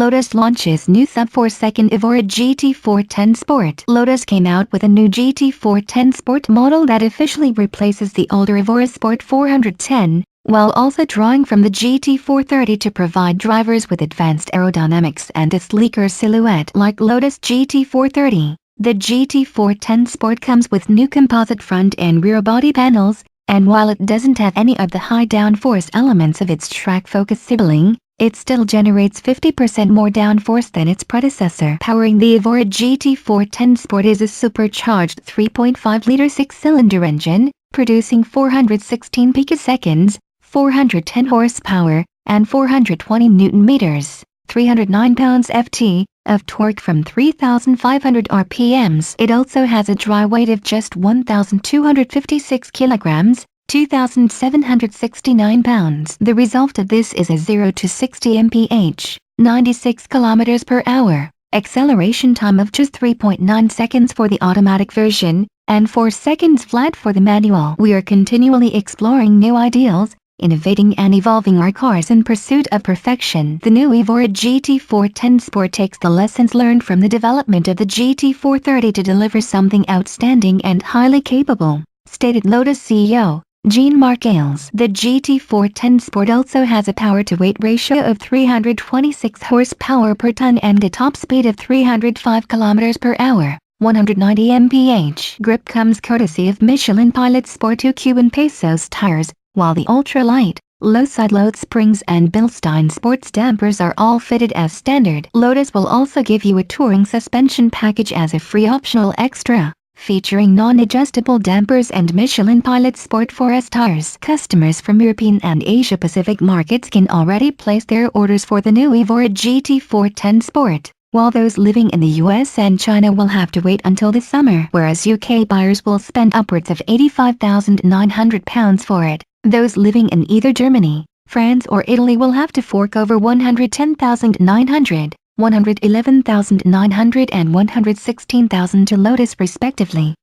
Lotus launches new sub-4-second Evora GT410 Sport. Lotus came out with a new GT410 Sport model that officially replaces the older Evora Sport 410, while also drawing from the GT430 to provide drivers with advanced aerodynamics and a sleeker silhouette like Lotus GT430. The GT410 Sport comes with new composite front and rear body panels, and while it doesn't have any of the high downforce elements of its track-focused sibling, it still generates 50% more downforce than its predecessor. Powering the Evora GT410 Sport is a supercharged 3.5-liter 6-cylinder engine, producing 416 picoseconds, 410 horsepower, and 420 newton-meters, 309 pounds-ft, of torque from 3,500 RPMs. It also has a dry weight of just 1,256 kilograms, 2,769 pounds. The result of this is a 0 to 60 mph, 96 kilometers per hour, acceleration time of just 3.9 seconds for the automatic version, and 4 seconds flat for the manual. We are continually exploring new ideals, innovating and evolving our cars in pursuit of perfection. The new Evora GT410 Sport takes the lessons learned from the development of the GT430 to deliver something outstanding and highly capable, stated Lotus CEO Jean-Marc Ayles. The GT410 Sport also has a power-to-weight ratio of 326 horsepower per ton and a top speed of 305 km per hour, 190 mph. Grip comes courtesy of Michelin Pilot Sport 2 Cuban Pesos tires, while the ultra-light, low-side load springs and Bilstein sports dampers are all fitted as standard. Lotus will also give you a touring suspension package as a free optional extra, featuring non-adjustable dampers and Michelin Pilot Sport 4S tires. Customers from European and Asia-Pacific markets can already place their orders for the new Evora GT410 Sport, while those living in the US and China will have to wait until the summer, whereas UK buyers will spend upwards of £85,900 for it. Those living in either Germany, France or Italy will have to fork over £110,900, £111,900 and £116,000 to Lotus respectively.